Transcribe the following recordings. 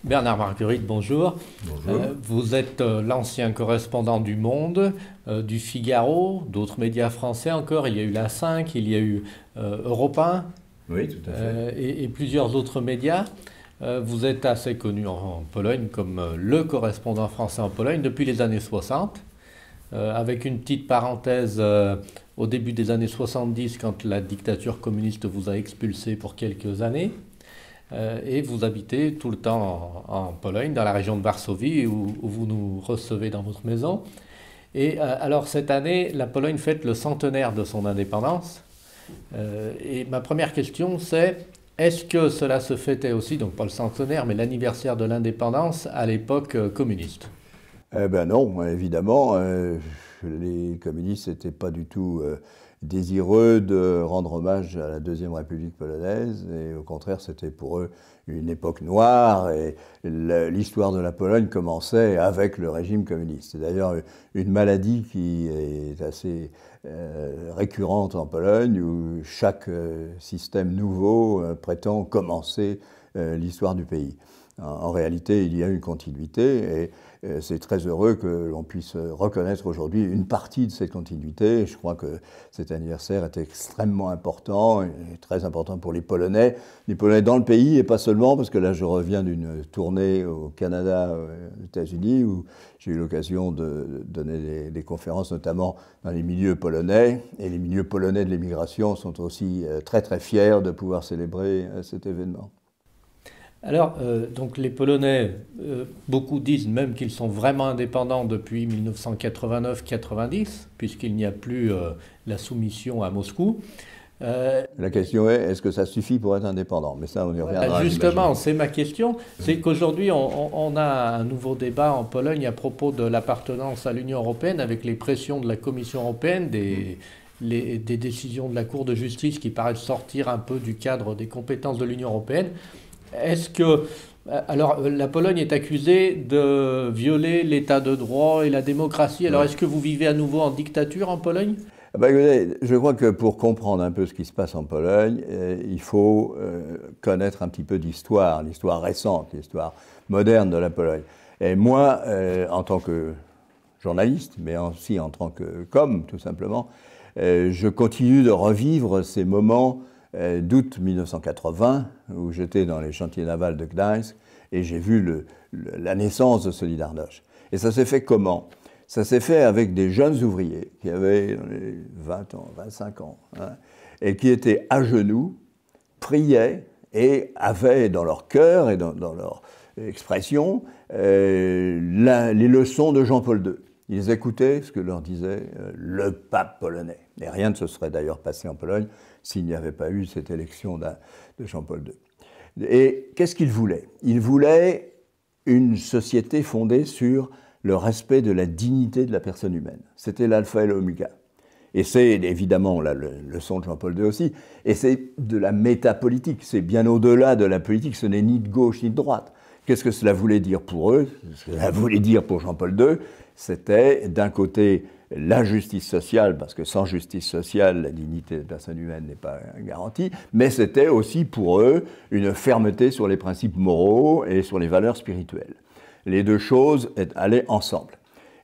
Bernard Marguerite, bonjour. Bonjour. Vous êtes l'ancien correspondant du Monde, du Figaro, d'autres médias français encore. Il y a eu la 5, il y a eu Europe 1 Oui, tout à fait. et plusieurs autres médias. Vous êtes assez connu en Pologne comme le correspondant français en Pologne depuis les années 60, avec une petite parenthèse au début des années 70 quand la dictature communiste vous a expulsé pour quelques années. Et vous habitez tout le temps en Pologne, dans la région de Varsovie, où vous nous recevez dans votre maison. Et alors cette année, la Pologne fête le centenaire de son indépendance. Et ma première question, c'est est-ce que cela se fêtait aussi, donc pas le centenaire, mais l'anniversaire de l'indépendance à l'époque communiste? Eh ben non, évidemment, les communistes n'étaient pas du tout désireux de rendre hommage à la Deuxième République polonaise, et au contraire, c'était pour eux une époque noire, et l'histoire de la Pologne commençait avec le régime communiste. C'est d'ailleurs une maladie qui est assez récurrente en Pologne, où chaque système nouveau prétend commencer l'histoire du pays. En réalité, il y a une continuité, et c'est très heureux que l'on puisse reconnaître aujourd'hui une partie de cette continuité. Je crois que cet anniversaire est extrêmement important, et très important pour les Polonais dans le pays, et pas seulement, parce que là je reviens d'une tournée au Canada, aux États-Unis, où j'ai eu l'occasion de donner des conférences, notamment dans les milieux polonais, et les milieux polonais de l'immigration sont aussi très très fiers de pouvoir célébrer cet événement. Alors, donc les Polonais, beaucoup disent même qu'ils sont vraiment indépendants depuis 1989-90, puisqu'il n'y a plus la soumission à Moscou. La question est-ce que ça suffit pour être indépendant? Mais ça, on y reviendra. Justement, c'est ma question. C'est qu'aujourd'hui, on a un nouveau débat en Pologne à propos de l'appartenance à l'Union européenne, avec les pressions de la Commission européenne, des décisions de la Cour de justice qui paraissent sortir un peu du cadre des compétences de l'Union européenne. Est-ce que... Alors, la Pologne est accusée de violer l'état de droit et la démocratie. Alors, est-ce que vous vivez à nouveau en dictature en Pologne? Écoutez, je crois que pour comprendre un peu ce qui se passe en Pologne, il faut connaître un petit peu d'histoire, l'histoire récente, l'histoire moderne de la Pologne. Et moi, en tant que journaliste, mais aussi en tant qu'homme, tout simplement, je continue de revivre ces moments d'août 1980, où j'étais dans les chantiers navals de Gdańsk, et j'ai vu la naissance de Solidarność. Et ça s'est fait comment? Ça s'est fait avec des jeunes ouvriers qui avaient 20 ans, 25 ans, hein, et qui étaient à genoux, priaient et avaient dans leur cœur et dans leur expression les leçons de Jean-Paul II. Ils écoutaient ce que leur disait le pape polonais. Et rien ne se serait d'ailleurs passé en Pologne s'il n'y avait pas eu cette élection de Jean-Paul II. Et qu'est-ce qu'ils voulaient? Ils voulaient une société fondée sur le respect de la dignité de la personne humaine. C'était l'alpha et l'oméga. Et c'est évidemment la leçon de Jean-Paul II aussi, et c'est de la métapolitique, c'est bien au-delà de la politique, ce n'est ni de gauche ni de droite. Qu'est-ce que cela voulait dire pour eux? Ce que cela voulait dire pour Jean-Paul II, c'était d'un côté la justice sociale, parce que sans justice sociale, la dignité de la personne humaine n'est pas garantie, mais c'était aussi pour eux une fermeté sur les principes moraux et sur les valeurs spirituelles. Les deux choses allaient ensemble.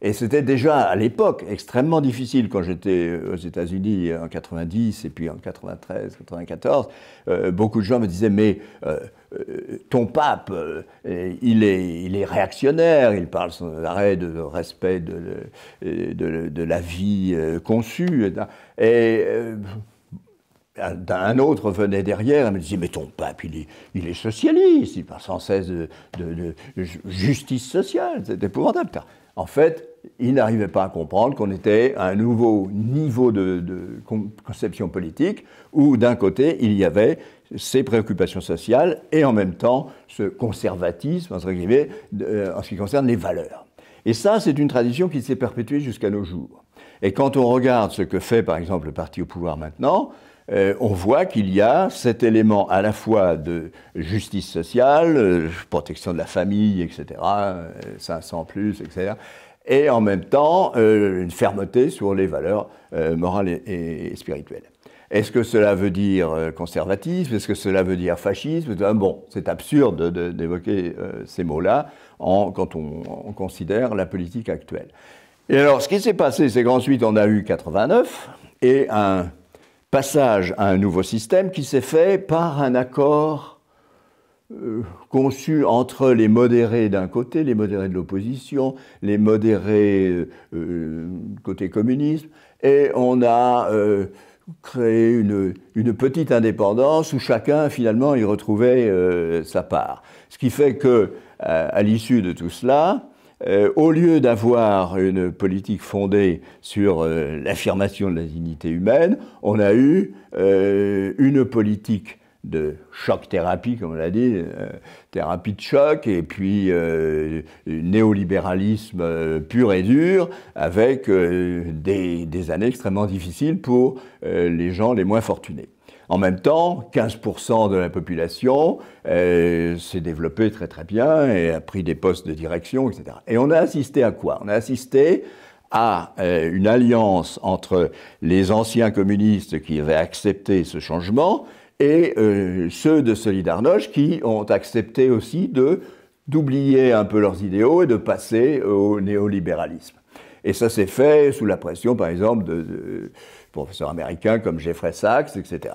Et c'était déjà à l'époque extrêmement difficile quand j'étais aux États-Unis en 90 et puis en 93, 94. Beaucoup de gens me disaient mais ton pape, il est réactionnaire, il parle sans arrêt de respect de la vie conçue. Et un autre venait derrière et me disait « Mais ton pape, il est socialiste, il parle sans cesse de justice sociale, c'est épouvantable. » En fait, il n'arrivait pas à comprendre qu'on était à un nouveau niveau de conception politique où, d'un côté, il y avait ces préoccupations sociales et en même temps ce conservatisme, entre guillemets, en ce qui concerne les valeurs. Et ça, c'est une tradition qui s'est perpétuée jusqu'à nos jours. Et quand on regarde ce que fait, par exemple, le parti au pouvoir maintenant, on voit qu'il y a cet élément à la fois de justice sociale, protection de la famille, etc., 500 plus, etc., et en même temps une fermeté sur les valeurs morales et spirituelles. Est-ce que cela veut dire conservatisme? Est-ce que cela veut dire fascisme? Bon, c'est absurde d'évoquer ces mots-là quand on considère la politique actuelle. Et alors, ce qui s'est passé, c'est qu'ensuite, on a eu 89 et un passage à un nouveau système qui s'est fait par un accord conçu entre les modérés d'un côté, les modérés de l'opposition, les modérés côté communisme, et on a créé une petite indépendance où chacun, finalement, y retrouvait sa part. Ce qui fait que, à l'issue de tout cela, au lieu d'avoir une politique fondée sur l'affirmation de la dignité humaine, on a eu une politique de choc-thérapie, comme on l'a dit, thérapie de choc, et puis néolibéralisme pur et dur, avec des années extrêmement difficiles pour les gens les moins fortunés. En même temps, 15% de la population s'est développée très très bien et a pris des postes de direction, etc. Et on a assisté à quoi? On a assisté à une alliance entre les anciens communistes qui avaient accepté ce changement et ceux de Solidarność qui ont accepté aussi d'oublier un peu leurs idéaux et de passer au néolibéralisme. Et ça s'est fait sous la pression, par exemple, de professeurs américains comme Jeffrey Sachs, etc.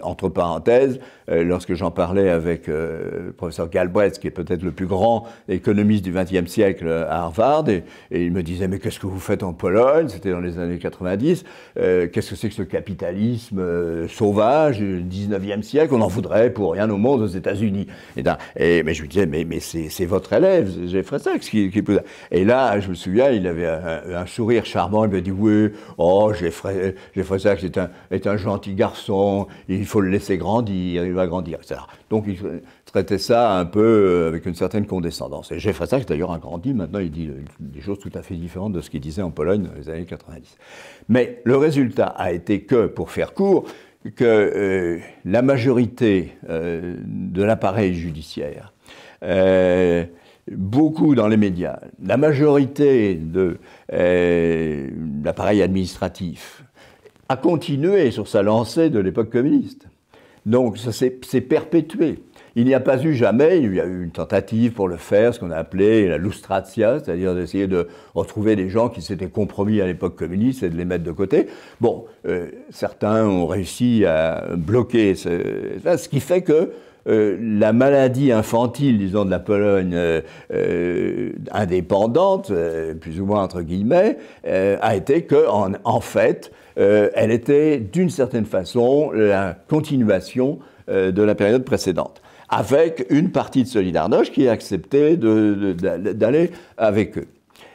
Entre parenthèses, lorsque j'en parlais avec le professeur Galbraith, qui est peut-être le plus grand économiste du XXe siècle à Harvard, et il me disait « Mais qu'est-ce que vous faites en Pologne ?» C'était dans les années 90. Qu'est-ce que c'est que ce capitalisme sauvage du XIXe siècle? On en voudrait pour rien au monde aux États-Unis. Mais je lui disais « Mais c'est votre élève, Jeffrey Sachs, qui peut... » Et là, je me souviens, il avait un sourire charmant. Il m'a dit « Oui, oh, Jeffrey Sachs est un gentil garçon. Il faut le laisser grandir, il va grandir, etc. » Donc il traitait ça un peu avec une certaine condescendance. Et Jeffrey Sachs, d'ailleurs, a grandi. Maintenant, il dit des choses tout à fait différentes de ce qu'il disait en Pologne dans les années 90. Mais le résultat a été que, pour faire court, que la majorité de l'appareil judiciaire, beaucoup dans les médias, la majorité de l'appareil administratif, a continué sur sa lancée de l'époque communiste. Donc ça s'est perpétué. Il n'y a pas eu jamais, il y a eu une tentative pour le faire, ce qu'on a appelé la lustratia, c'est-à-dire d'essayer de retrouver des gens qui s'étaient compromis à l'époque communiste et de les mettre de côté. Bon, certains ont réussi à bloquer ce qui fait que la maladie infantile, disons, de la Pologne indépendante, plus ou moins entre guillemets, a été que, en fait, elle était d'une certaine façon la continuation de la période précédente, avec une partie de Solidarność qui a accepté d'aller avec eux.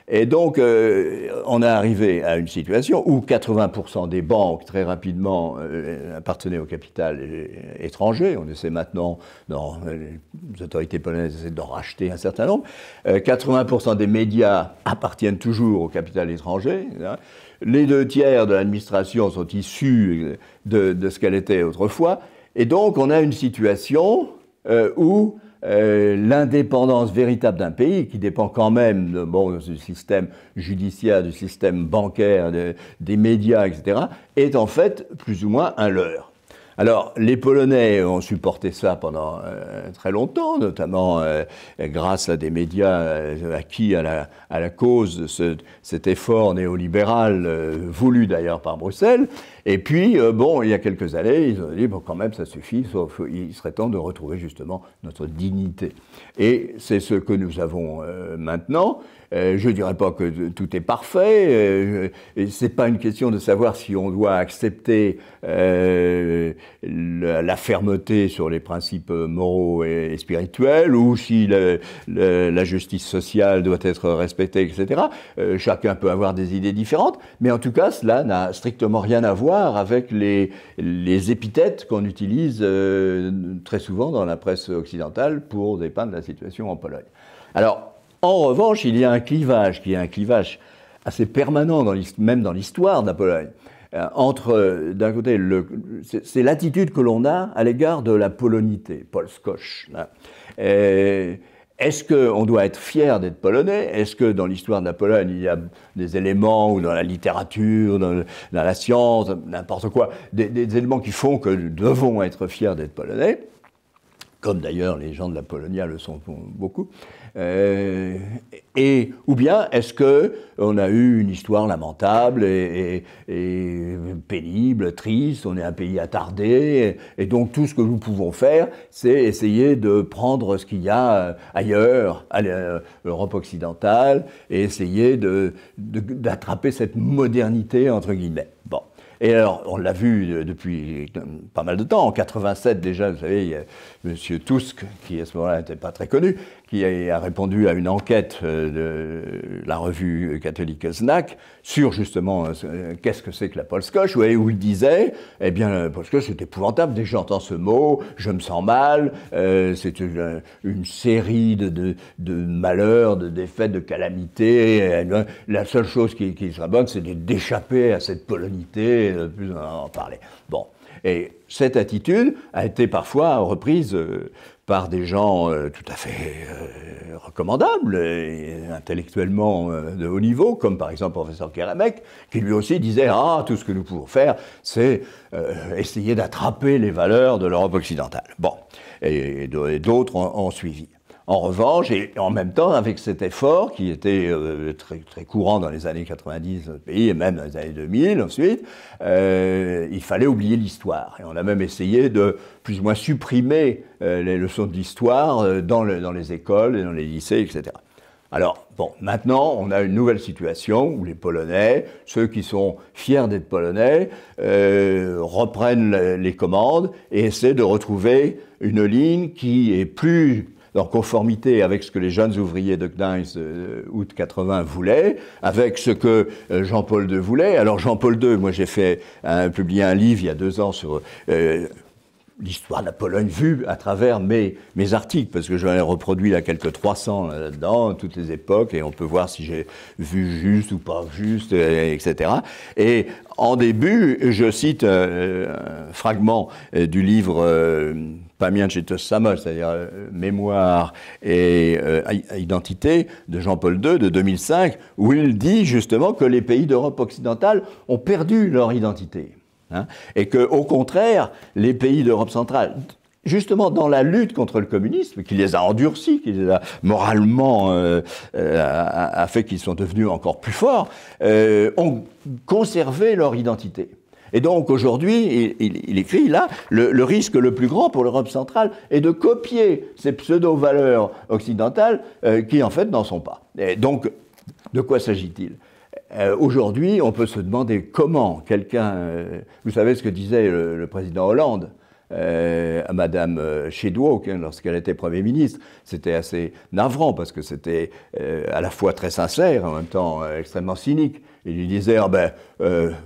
Et donc, on est arrivé à une situation où 80% des banques, très rapidement, appartenaient au capital étranger. On essaie maintenant, les autorités polonaises essaient d'en racheter un certain nombre. 80% des médias appartiennent toujours au capital étranger. Hein. Les 2/3 de l'administration sont issus de ce qu'elle était autrefois. Et donc, on a une situation où l'indépendance véritable d'un pays, qui dépend quand même du système judiciaire, du système bancaire, des médias, etc., est en fait plus ou moins un leurre. Alors, les Polonais ont supporté ça pendant très longtemps, notamment grâce à des médias acquis à la cause de cet effort néolibéral, voulu d'ailleurs par Bruxelles. Et puis, il y a quelques années, ils ont dit, bon, quand même, ça suffit, sauf il serait temps de retrouver justement notre dignité. Et c'est ce que nous avons maintenant. Je ne dirais pas que tout est parfait. Ce n'est pas une question de savoir si on doit accepter la fermeté sur les principes moraux et spirituels, ou si la justice sociale doit être respectée, etc. Chacun peut avoir des idées différentes, mais en tout cas, cela n'a strictement rien à voir avec les épithètes qu'on utilise très souvent dans la presse occidentale pour dépeindre la situation en Pologne. Alors, en revanche, il y a un clivage qui est un clivage assez permanent, même dans l'histoire de la Pologne, entre, d'un côté, c'est l'attitude que l'on a à l'égard de la polonité, polskość, Est-ce qu'on doit être fier d'être polonais? Est-ce que dans l'histoire de la Pologne, il y a des éléments, ou dans la littérature, dans la science, n'importe quoi, des éléments qui font que nous devons être fiers d'être polonais, comme d'ailleurs les gens de la Polonia le sont beaucoup, ou bien est-ce qu'on a eu une histoire lamentable et pénible, triste, on est un pays attardé, et donc tout ce que nous pouvons faire, c'est essayer de prendre ce qu'il y a ailleurs, à l'Europe occidentale, et essayer d'attraper cette modernité, entre guillemets. Bon. Et alors, on l'a vu depuis pas mal de temps. En 87 déjà, vous savez, il y a M. Tusk, qui à ce moment-là n'était pas très connu, qui a répondu à une enquête de la revue catholique Znak sur justement qu'est-ce que c'est que la Polskoche, où il disait, eh bien, la Polskoche c'est épouvantable, dès que j'entends ce mot, je me sens mal, c'est une série de malheurs, de défaites, de calamités, la seule chose qui serait bonne, c'est d'échapper à cette polonité, de plus en parler. Bon. Et cette attitude a été parfois reprise par des gens tout à fait recommandables et intellectuellement de haut niveau, comme par exemple le professeur Keremek, qui lui aussi disait « Ah, tout ce que nous pouvons faire, c'est essayer d'attraper les valeurs de l'Europe occidentale. » Bon, et d'autres ont suivi. En revanche, et en même temps, avec cet effort qui était très, très courant dans les années 90 dans le pays, et même dans les années 2000 ensuite, il fallait oublier l'histoire. Et on a même essayé de plus ou moins supprimer les leçons de l'histoire dans les écoles et dans les lycées, etc. Alors, bon, maintenant, on a une nouvelle situation où les Polonais, ceux qui sont fiers d'être Polonais, reprennent les commandes et essaient de retrouver une ligne qui est plus en conformité avec ce que les jeunes ouvriers de Gdańsk août 80 voulaient, avec ce que Jean-Paul II voulait. Alors Jean-Paul II, moi j'ai publié un livre il y a 2 ans sur l'histoire de la Pologne vue à travers mes articles, parce que j'en ai reproduit là quelques 300 là-dedans, toutes les époques, et on peut voir si j'ai vu juste ou pas juste, etc. Et en début, je cite un fragment du livre Pamięć Samo, c'est-à-dire Mémoire et Identité de Jean-Paul II de 2005, où il dit justement que les pays d'Europe occidentale ont perdu leur identité. Hein, et qu'au contraire, les pays d'Europe centrale, justement dans la lutte contre le communisme, qui les a endurcis, qui les a moralement a fait qu'ils sont devenus encore plus forts, ont conservé leur identité. Et donc aujourd'hui, il écrit là, le risque le plus grand pour l'Europe centrale est de copier ces pseudo-valeurs occidentales qui en fait n'en sont pas. Et donc, de quoi s'agit-il ? Aujourd'hui, on peut se demander comment quelqu'un... vous savez ce que disait le président Hollande à Madame Szydło, lorsqu'elle était Premier ministre. C'était assez navrant parce que c'était à la fois très sincère, en même temps extrêmement cynique. Il lui disait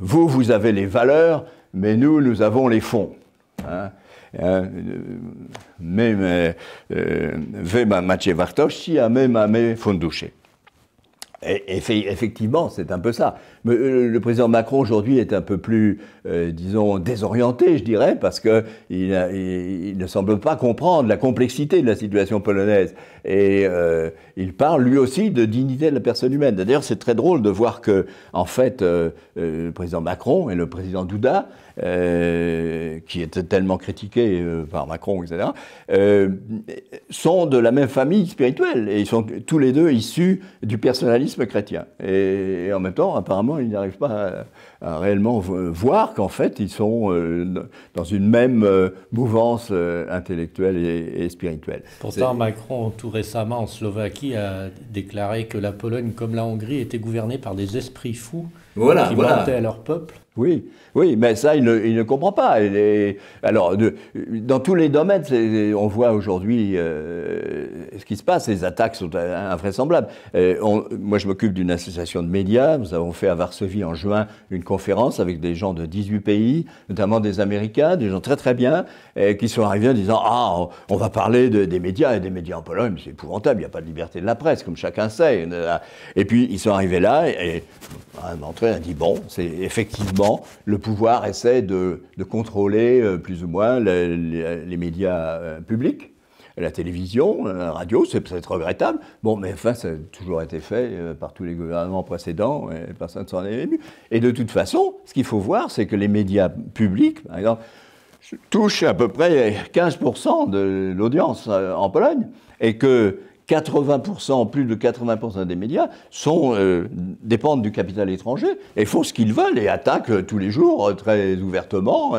vous avez les valeurs, mais nous avons les fonds. Hein? Wy macie wartości, a my mamy fundusze. Et effectivement, c'est un peu ça. Mais le président Macron aujourd'hui est un peu plus, disons, désorienté, je dirais, parce que il ne semble pas comprendre la complexité de la situation polonaise. Et il parle lui aussi de dignité de la personne humaine. D'ailleurs, c'est très drôle de voir que, en fait, le président Macron et le président Duda, qui était tellement critiqué par Macron, etc., sont de la même famille spirituelle. Et ils sont tous les deux issus du personnalisme chrétien. Et en même temps, apparemment, ils n'arrivent pas à réellement voir qu'en fait, ils sont dans une même mouvance intellectuelle et spirituelle. Pourtant, Macron, tout récemment, en Slovaquie, a déclaré que la Pologne, comme la Hongrie, était gouvernée par des esprits fous qui mentaient à leur peuple. Oui, mais ça, il ne comprend pas. Alors, dans tous les domaines, on voit aujourd'hui ce qui se passe, les attaques sont invraisemblables. Moi, je m'occupe d'une association de médias. Nous avons fait à Varsovie, en juin, une conférence avec des gens de 18 pays, notamment des Américains, des gens très très bien, qui sont arrivés en disant « Ah, on va parler des médias, et des médias en Pologne, c'est épouvantable, il n'y a pas de liberté de la presse, comme chacun sait. » Et puis, ils sont arrivés là, et un d'entre eux a dit « Bon, c'est effectivement, le pouvoir essaie de contrôler plus ou moins les médias publics. la télévision, la radio, c'est peut-être regrettable. Bon, mais enfin, ça a toujours été fait par tous les gouvernements précédents et personne ne s'en est ému. Et de toute façon, ce qu'il faut voir, c'est que les médias publics, par exemple, touchent à peu près 15% de l'audience en Pologne et que 80%, plus de 80% des médias dépendent du capital étranger et font ce qu'ils veulent et attaquent tous les jours très ouvertement.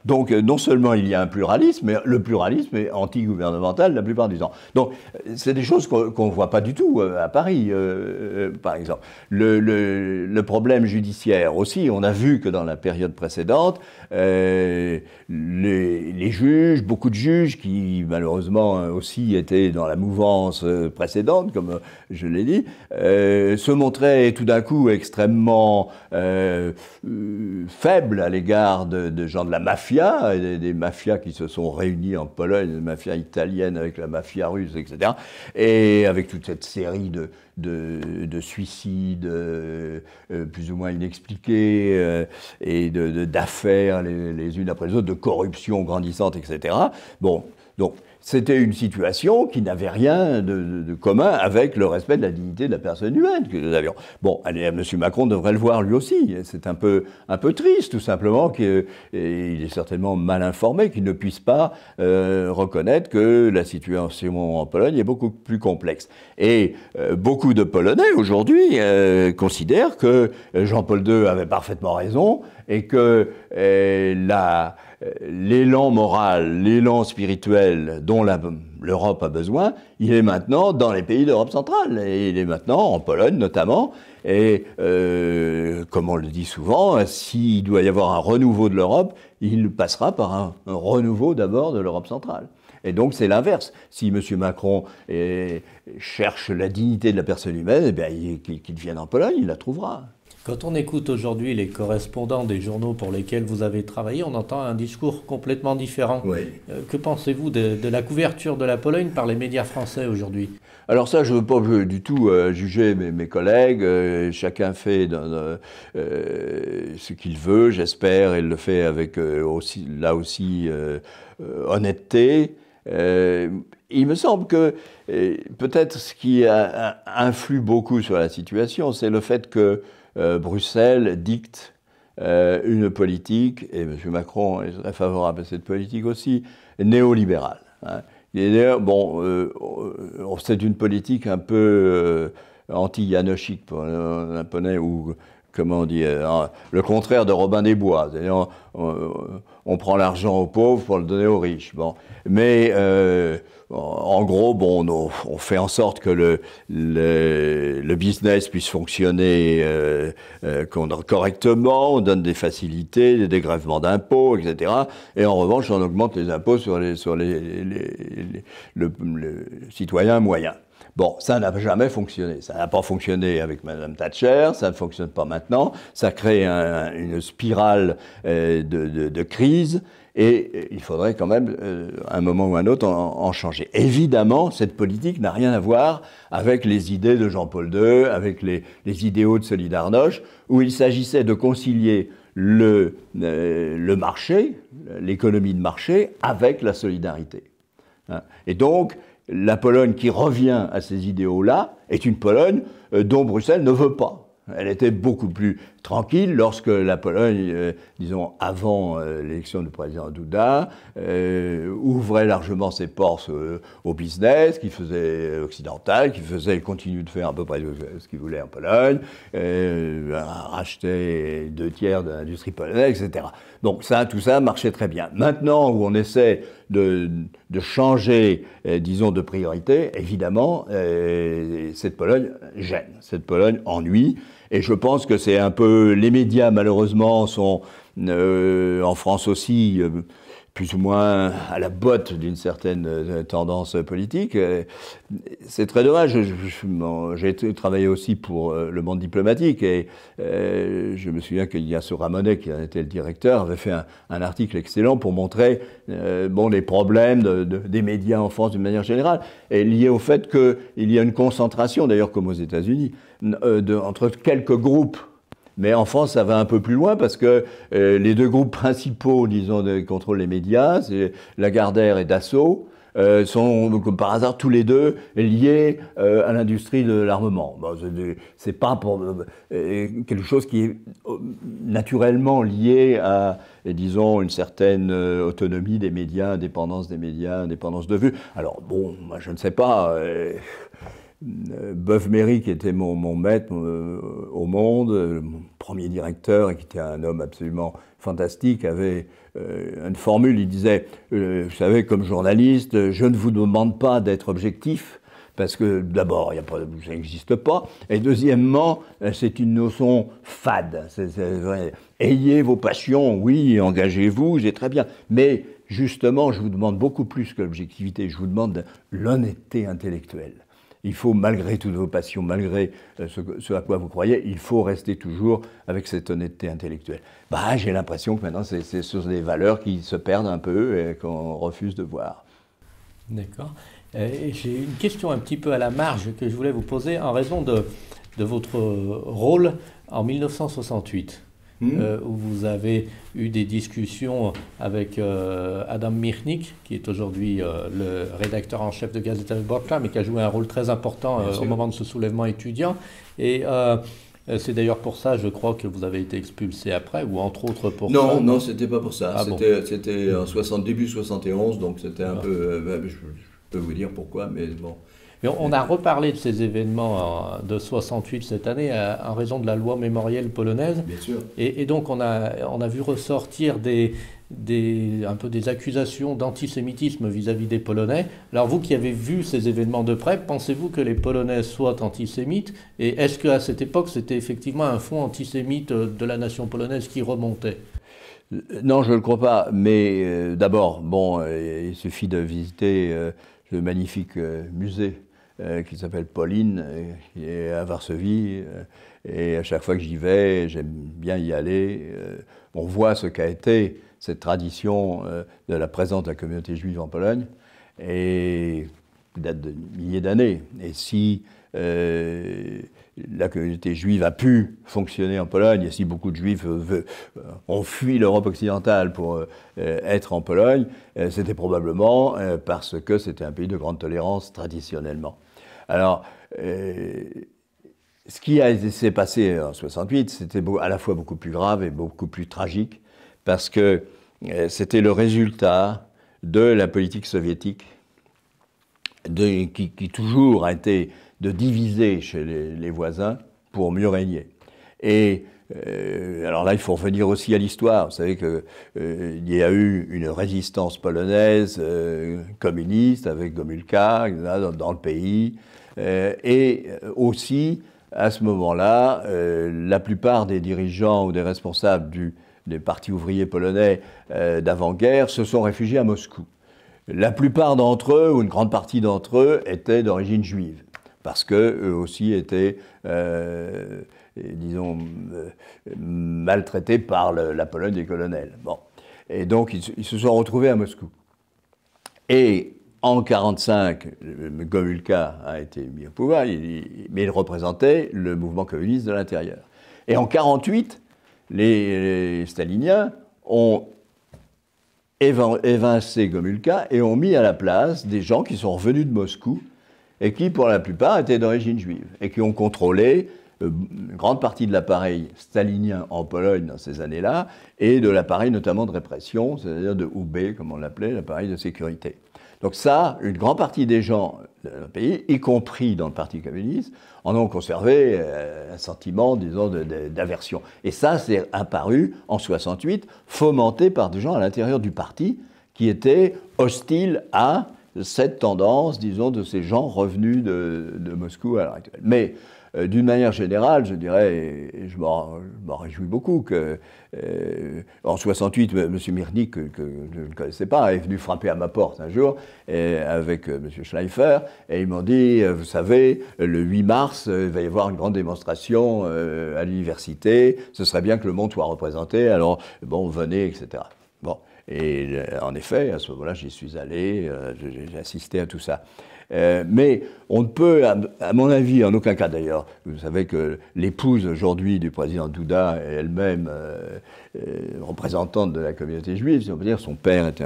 Donc non seulement il y a un pluralisme, mais le pluralisme est anti-gouvernemental la plupart du temps. Donc c'est des choses qu'on ne voit pas du tout à Paris, par exemple. Le problème judiciaire aussi, on a vu que dans la période précédente, les juges, beaucoup de juges qui malheureusement aussi étaient dans la mouvance précédente, comme je l'ai dit, se montraient tout d'un coup extrêmement faibles à l'égard de gens de la mafia, des mafias qui se sont réunis en Pologne, la mafia italienne avec la mafia russe, etc. Et avec toute cette série de suicides plus ou moins inexpliqués et d'affaires les unes après les autres, de corruption grandissante, etc. Bon, donc c'était une situation qui n'avait rien de commun avec le respect de la dignité de la personne humaine que nous avions. Bon, allez, M. Macron devrait le voir lui aussi. C'est un peu triste, tout simplement, et il est certainement mal informé, qu'il ne puisse pas reconnaître que la situation en Pologne est beaucoup plus complexe. Et beaucoup de Polonais, aujourd'hui, considèrent que Jean-Paul II avait parfaitement raison et que l'élan moral, l'élan spirituel dont l'Europe a besoin, il est maintenant dans les pays d'Europe centrale. Et il est maintenant en Pologne notamment. Et comme on le dit souvent, s'il doit y avoir un renouveau de l'Europe, il passera par un renouveau d'abord de l'Europe centrale. Et donc c'est l'inverse. Si M. Macron cherche la dignité de la personne humaine, eh bien, qu'il vienne en Pologne, il la trouvera. Quand on écoute aujourd'hui les correspondants des journaux pour lesquels vous avez travaillé, on entend un discours complètement différent. Oui. Que pensez-vous de la couverture de la Pologne par les médias français aujourd'hui? Alors ça, je ne veux pas du tout juger mes collègues. Chacun fait ce qu'il veut, j'espère, et le fait avec honnêteté. Il me semble que peut-être ce qui influe beaucoup sur la situation, c'est le fait que Bruxelles dicte une politique, et M. Macron est très favorable à cette politique aussi, néolibérale. Hein. Et d'ailleurs, c'est une politique un peu anti-Janoschik pour un Polonais, ou comment on dit, le contraire de Robin des Bois. C'est-à-dire, on prend l'argent aux pauvres pour le donner aux riches. Bon. Mais en gros, on fait en sorte que le business puisse fonctionner correctement, on donne des facilités, des dégrèvements d'impôts, etc. Et en revanche, on augmente les impôts sur le citoyen moyen. Bon, ça n'a jamais fonctionné. Ça n'a pas fonctionné avec Mme Thatcher, ça ne fonctionne pas maintenant. Ça crée une spirale de crise et il faudrait quand même, à un moment ou à un autre, en changer. Évidemment, cette politique n'a rien à voir avec les idées de Jean-Paul II, avec les idéaux de Solidarność, où il s'agissait de concilier le marché, l'économie de marché, avec la solidarité. Et donc, la Pologne qui revient à ces idéaux-là est une Pologne dont Bruxelles ne veut pas. Elle était beaucoup plus tranquille lorsque la Pologne, disons avant l'élection du président Duda, ouvrait largement ses portes au business, qui faisait occidental, qui continue de faire à peu près ce qu'il voulait en Pologne, rachetait 2/3 de l'industrie polonaise, etc. Donc tout ça marchait très bien. Maintenant où on essaie de changer, disons, de priorité, évidemment, cette Pologne gêne, cette Pologne ennuie. Et je pense que c'est un peu... Les médias, malheureusement, sont en France aussi plus ou moins à la botte d'une certaine tendance politique. C'est très dommage. J'ai travaillé aussi pour Le Monde diplomatique et je me souviens qu'Ignacio Ramonet, qui en était le directeur, avait fait un article excellent pour montrer les problèmes des médias en France d'une manière générale, et liés au fait qu'il y a une concentration, d'ailleurs comme aux États-Unis, entre quelques groupes. Mais en France, ça va un peu plus loin parce que les deux groupes principaux, disons, qui contrôlent les médias, c'est Lagardère et Dassault, sont, comme par hasard, tous les deux liés à l'industrie de l'armement. Bon, c'est pas pour quelque chose qui est naturellement lié à, disons, une certaine autonomie des médias, indépendance des médias, indépendance de vue. Alors, bon, moi, je ne sais pas. Boeuf-Méry, qui était mon maître au monde, mon premier directeur, et qui était un homme absolument fantastique, avait une formule, il disait, vous savez, comme journaliste, je ne vous demande pas d'être objectif, parce que d'abord, ça n'existe pas, et deuxièmement, c'est une notion fade. Ayez vos passions, oui, engagez-vous, c'est très bien, mais justement, je vous demande beaucoup plus que l'objectivité, je vous demande l'honnêteté intellectuelle. Il faut, malgré toutes vos passions, malgré ce à quoi vous croyez, il faut rester toujours avec cette honnêteté intellectuelle. Bah, j'ai l'impression que maintenant, c'est sur des valeurs qui se perdent un peu et qu'on refuse de voir. D'accord. J'ai une question un petit peu à la marge que je voulais vous poser en raison de votre rôle en 1968. Où vous avez eu des discussions avec Adam Michnik, qui est aujourd'hui le rédacteur en chef de Gazeta Wyborcza, mais qui a joué un rôle très important au moment de ce soulèvement étudiant. Et c'est d'ailleurs pour ça, je crois, que vous avez été expulsé après, ou entre autres pour ça. Non, c'était pas pour ça. Ah c'était en début 71, donc c'était un peu... je peux vous dire pourquoi, mais bon... Mais on a reparlé de ces événements de 68 cette année en raison de la loi mémorielle polonaise. Bien sûr. Et donc on a vu ressortir un peu des accusations d'antisémitisme vis-à-vis des Polonais. Alors vous qui avez vu ces événements de près, pensez-vous que les Polonais soient antisémites? Et est-ce qu'à cette époque c'était effectivement un fond antisémite de la nation polonaise qui remontait? Non, je ne le crois pas. Mais d'abord, bon, il suffit de visiter le magnifique musée qui s'appelle Polin, qui est à Varsovie, et à chaque fois que j'y vais, j'aime bien y aller. On voit ce qu'a été cette tradition de la présence de la communauté juive en Pologne, et qui date de milliers d'années. Et si la communauté juive a pu fonctionner en Pologne, et si beaucoup de juifs ont fui l'Europe occidentale pour être en Pologne, c'était probablement parce que c'était un pays de grande tolérance traditionnellement. Alors, ce qui s'est passé en 68, c'était à la fois beaucoup plus grave et beaucoup plus tragique, parce que c'était le résultat de la politique soviétique, qui toujours a été de diviser chez les voisins pour mieux régner. Et alors là, il faut revenir aussi à l'histoire. Vous savez qu'il y a eu une résistance polonaise communiste avec Gomulka dans le pays. Et aussi, à ce moment-là, la plupart des dirigeants ou des responsables des partis ouvriers polonais d'avant-guerre se sont réfugiés à Moscou. La plupart d'entre eux, ou une grande partie d'entre eux, étaient d'origine juive, parce qu'eux aussi étaient, disons, maltraités par la Pologne des colonels. Bon. Et donc, ils se sont retrouvés à Moscou. Et en 1945, Gomulka a été mis au pouvoir, mais il représentait le mouvement communiste de l'intérieur. Et en 1948, les staliniens ont évincé Gomulka et ont mis à la place des gens qui sont revenus de Moscou et qui, pour la plupart, étaient d'origine juive et qui ont contrôlé une grande partie de l'appareil stalinien en Pologne dans ces années-là et de l'appareil notamment de répression, c'est-à-dire de UB, comme on l'appelait, l'appareil de sécurité. Donc ça, une grande partie des gens dans le pays, y compris dans le Parti communiste, en ont conservé un sentiment, disons, d'aversion. Et ça, c'est apparu en 68, fomenté par des gens à l'intérieur du parti qui étaient hostiles à cette tendance, disons, de ces gens revenus de Moscou à l'heure actuelle. Mais d'une manière générale, je dirais, et je m'en réjouis beaucoup, que en 68, M. Michnik, que je ne connaissais pas, est venu frapper à ma porte un jour avec M. Schleifer, et ils m'ont dit, vous savez, le 8 mars, il va y avoir une grande démonstration à l'université, ce serait bien que le monde soit représenté, alors, bon, venez, etc. Bon, et en effet, à ce moment-là, j'y suis allé, j'ai assisté à tout ça. Mais on ne peut, à mon avis, en aucun cas d'ailleurs, vous savez que l'épouse aujourd'hui du président Douda est elle-même représentante de la communauté juive, si on peut dire, son père était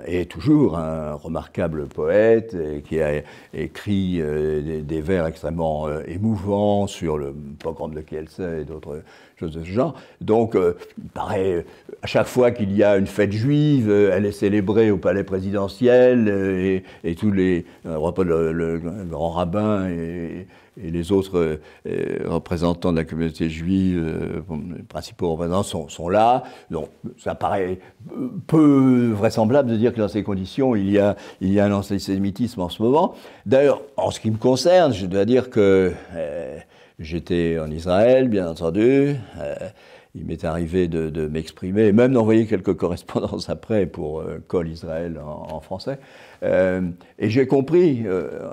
est toujours un remarquable poète et qui a écrit des vers extrêmement émouvants sur le pogrom de Kielce et d'autres choses de ce genre. Donc, il paraît, à chaque fois qu'il y a une fête juive, elle est célébrée au palais présidentiel et tous les le grand rabbin et les autres représentants de la communauté juive, les principaux représentants sont là. Donc, ça paraît peu vraisemblable de dire que dans ces conditions, il y a un antisémitisme en ce moment. D'ailleurs, en ce qui me concerne, je dois dire que j'étais en Israël, bien entendu. Il m'est arrivé de m'exprimer, et même d'envoyer quelques correspondances après pour Kol Israël en français. Et j'ai compris,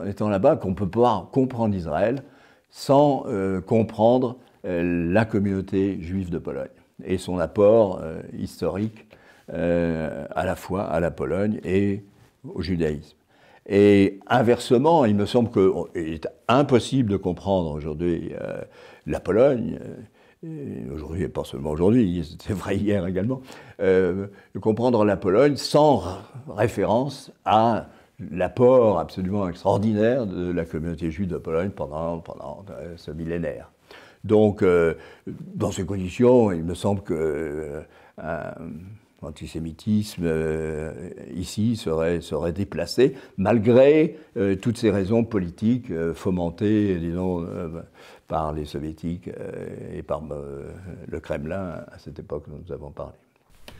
en étant là-bas, qu'on ne peut pas comprendre Israël sans comprendre la communauté juive de Pologne et son apport historique à la fois à la Pologne et au judaïsme. Et inversement, il me semble qu'il est impossible de comprendre aujourd'hui la Pologne, aujourd'hui et pas seulement aujourd'hui, c'était vrai hier également, de comprendre la Pologne sans référence à l'apport absolument extraordinaire de la communauté juive de Pologne pendant ce millénaire. Donc, dans ces conditions, il me semble que l'antisémitisme ici serait déplacé, malgré toutes ces raisons politiques fomentées, disons, par les soviétiques et par le Kremlin à cette époque dont nous avons parlé.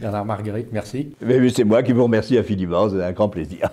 Bernard Marguerite, merci. Mais c'est moi qui vous remercie infiniment, c'est un grand plaisir.